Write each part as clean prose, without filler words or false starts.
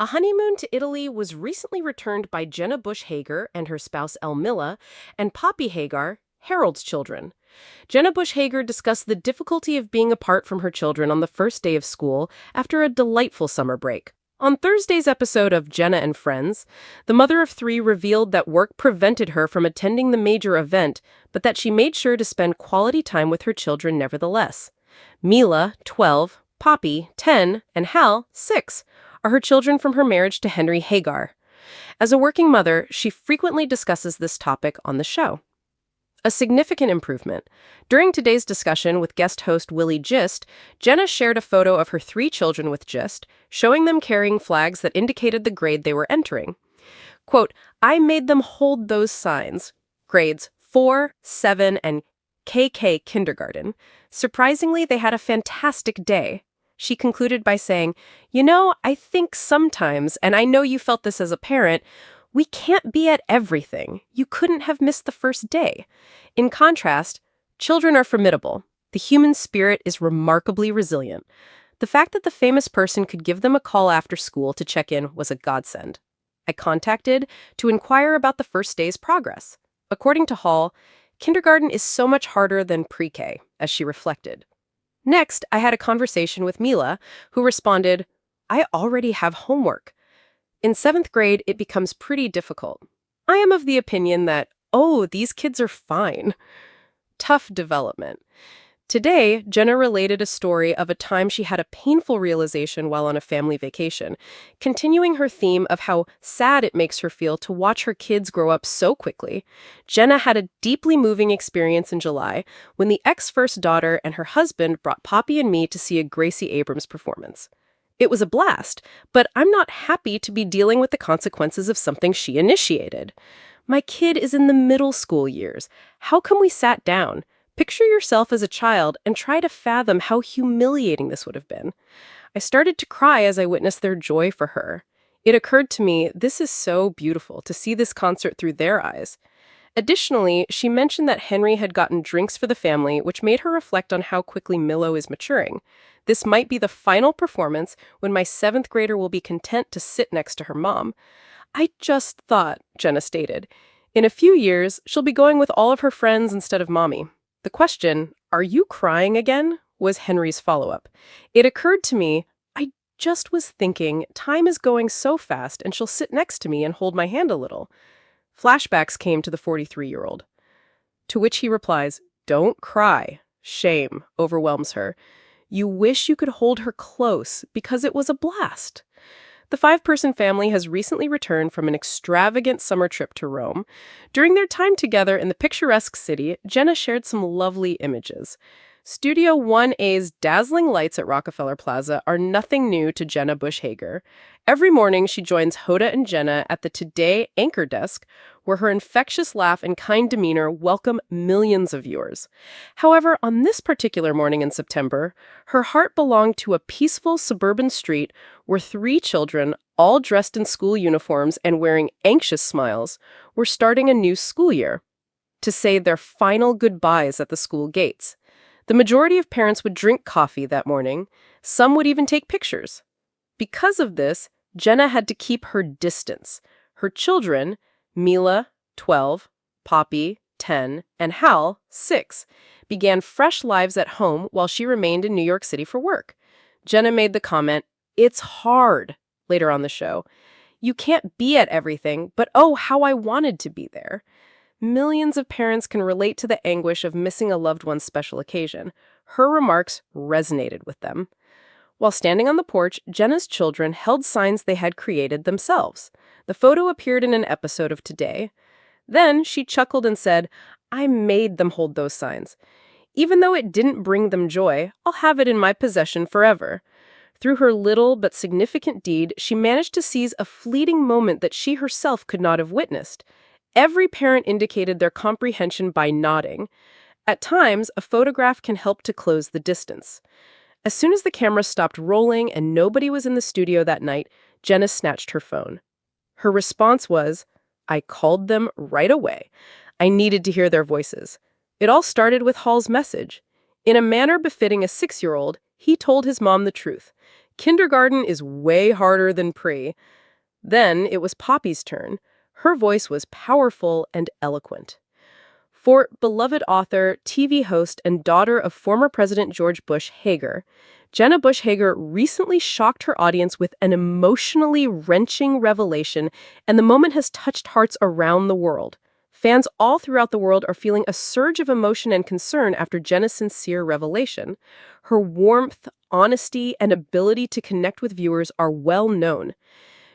A honeymoon to Italy was recently returned by Jenna Bush Hager and her spouse Elmilla and Poppy Hagar, Harold's children. Jenna Bush Hager discussed the difficulty of being apart from her children on the first day of school after a delightful summer break. On Thursday's episode of Jenna and Friends, the mother of three revealed that work prevented her from attending the major event, but that she made sure to spend quality time with her children nevertheless. Mila, 12, Poppy, 10, and Hal, 6, are her children from her marriage to Henry Hagar. As a working mother, she frequently discusses this topic on the show. A significant improvement. During today's discussion with guest host Willie Gist, Jenna shared a photo of her three children with Gist, showing them carrying flags that indicated the grade they were entering. Quote, "I made them hold those signs," grades 4, 7, and KK kindergarten. "Surprisingly, they had a fantastic day." She concluded by saying, I think sometimes, and I know you felt this as a parent, we can't be at everything. You couldn't have missed the first day." In contrast, children are formidable. The human spirit is remarkably resilient. The fact that the famous person could give them a call after school to check in was a godsend. I contacted to inquire about the first day's progress. According to Hall, kindergarten is so much harder than pre-K, as she reflected. Next, I had a conversation with Mila, who responded, "I already have homework." In 7th grade, it becomes pretty difficult. I am of the opinion that, these kids are fine. Tough development. Today, Jenna related a story of a time she had a painful realization while on a family vacation, continuing her theme of how sad it makes her feel to watch her kids grow up so quickly. Jenna had a deeply moving experience in July when the ex-first daughter and her husband brought Poppy and me to see a Gracie Abrams performance. It was a blast, but I'm not happy to be dealing with the consequences of something she initiated. My kid is in the middle school years. How come we sat down? Picture yourself as a child and try to fathom how humiliating this would have been. I started to cry as I witnessed their joy for her. It occurred to me, this is so beautiful to see this concert through their eyes. Additionally, she mentioned that Henry had gotten drinks for the family, which made her reflect on how quickly Milo is maturing. This might be the final performance when my 7th grader will be content to sit next to her mom. "I just thought," Jenna stated, "in a few years, she'll be going with all of her friends instead of mommy." The question, "Are you crying again?" was Henry's follow-up. It occurred to me, I just was thinking, time is going so fast and she'll sit next to me and hold my hand a little. Flashbacks came to the 43-year-old. To which he replies, "Don't cry. Shame overwhelms her. You wish you could hold her close because it was a blast." The 5-person family has recently returned from an extravagant summer trip to Rome. During their time together in the picturesque city, Jenna shared some lovely images. Studio 1A's dazzling lights at Rockefeller Plaza are nothing new to Jenna Bush Hager. Every morning, she joins Hoda and Jenna at the Today anchor desk, where her infectious laugh and kind demeanor welcome millions of viewers. However, on this particular morning in September, her heart belonged to a peaceful suburban street where 3 children, all dressed in school uniforms and wearing anxious smiles, were starting a new school year to say their final goodbyes at the school gates. The majority of parents would drink coffee that morning. Some would even take pictures. Because of this, Jenna had to keep her distance. Her children, Mila, 12, Poppy, 10, and Hal, 6, began fresh lives at home while she remained in New York City for work. Jenna made the comment, "It's hard," later on the show. "You can't be at everything, but how I wanted to be there." Millions of parents can relate to the anguish of missing a loved one's special occasion. Her remarks resonated with them. While standing on the porch, Jenna's children held signs they had created themselves. The photo appeared in an episode of Today. Then she chuckled and said, "I made them hold those signs. Even though it didn't bring them joy, I'll have it in my possession forever." Through her little but significant deed, she managed to seize a fleeting moment that she herself could not have witnessed. Every parent indicated their comprehension by nodding. At times, a photograph can help to close the distance. As soon as the camera stopped rolling and nobody was in the studio that night, Jenna snatched her phone. Her response was, "I called them right away. I needed to hear their voices." It all started with Hall's message. In a manner befitting a 6-year-old, he told his mom the truth. Kindergarten is way harder than pre. Then it was Poppy's turn. Her voice was powerful and eloquent. For beloved author, TV host, and daughter of former President George Bush Hager, Jenna Bush Hager recently shocked her audience with an emotionally wrenching revelation, and the moment has touched hearts around the world. Fans all throughout the world are feeling a surge of emotion and concern after Jenna's sincere revelation. Her warmth, honesty, and ability to connect with viewers are well known.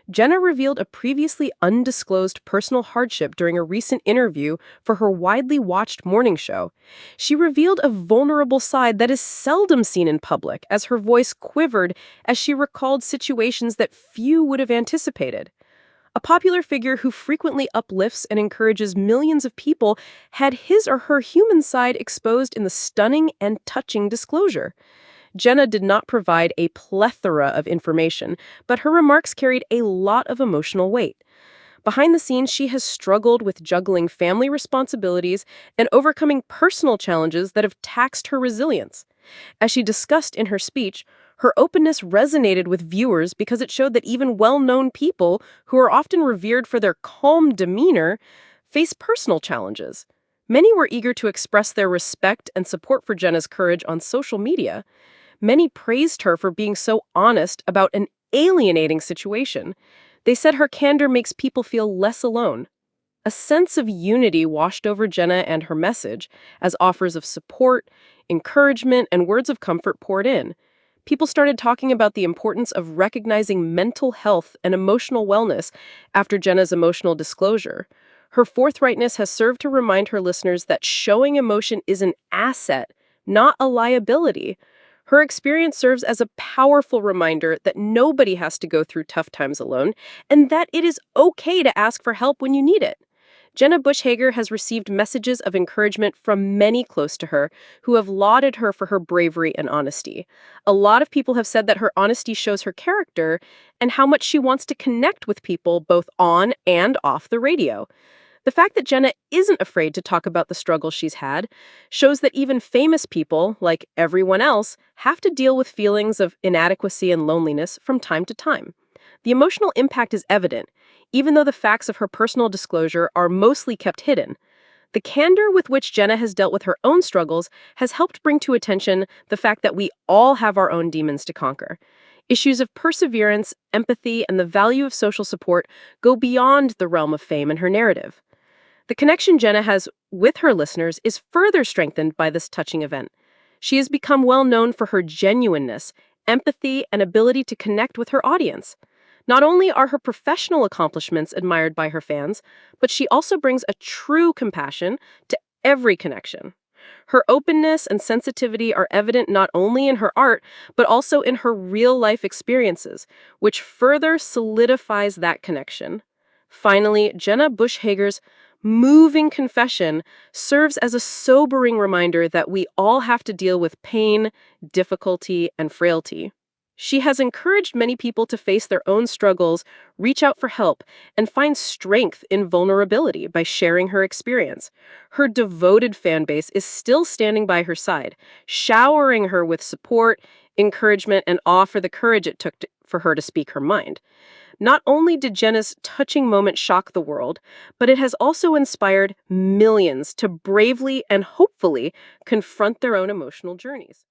Jenna revealed a previously undisclosed personal hardship during a recent interview for her widely watched morning show. She revealed a vulnerable side that is seldom seen in public, as her voice quivered as she recalled situations that few would have anticipated. A popular figure who frequently uplifts and encourages millions of people had his or her human side exposed in the stunning and touching disclosure. Jenna did not provide a plethora of information, but her remarks carried a lot of emotional weight. Behind the scenes, she has struggled with juggling family responsibilities and overcoming personal challenges that have taxed her resilience. As she discussed in her speech, her openness resonated with viewers because it showed that even well-known people, who are often revered for their calm demeanor, face personal challenges. Many were eager to express their respect and support for Jenna's courage on social media. Many praised her for being so honest about an alienating situation. They said her candor makes people feel less alone. A sense of unity washed over Jenna and her message as offers of support, encouragement, and words of comfort poured in. People started talking about the importance of recognizing mental health and emotional wellness after Jenna's emotional disclosure. Her forthrightness has served to remind her listeners that showing emotion is an asset, not a liability. Her experience serves as a powerful reminder that nobody has to go through tough times alone, and that it is okay to ask for help when you need it. Jenna Bush Hager has received messages of encouragement from many close to her who have lauded her for her bravery and honesty. A lot of people have said that her honesty shows her character and how much she wants to connect with people both on and off the radio. The fact that Jenna isn't afraid to talk about the struggles she's had shows that even famous people, like everyone else, have to deal with feelings of inadequacy and loneliness from time to time. The emotional impact is evident, even though the facts of her personal disclosure are mostly kept hidden. The candor with which Jenna has dealt with her own struggles has helped bring to attention the fact that we all have our own demons to conquer. Issues of perseverance, empathy, and the value of social support go beyond the realm of fame in her narrative. The connection Jenna has with her listeners is further strengthened by this touching event. She has become well known for her genuineness, empathy, and ability to connect with her audience. Not only are her professional accomplishments admired by her fans, but she also brings a true compassion to every connection. Her openness and sensitivity are evident not only in her art, but also in her real-life experiences, which further solidifies that connection. Finally, Jenna Bush Hager's moving confession serves as a sobering reminder that we all have to deal with pain, difficulty, and frailty. She has encouraged many people to face their own struggles, reach out for help, and find strength in vulnerability by sharing her experience. Her devoted fan base is still standing by her side, showering her with support, encouragement, and awe for the courage it took for her to speak her mind. Not only did Jenna's touching moment shock the world, but it has also inspired millions to bravely and hopefully confront their own emotional journeys.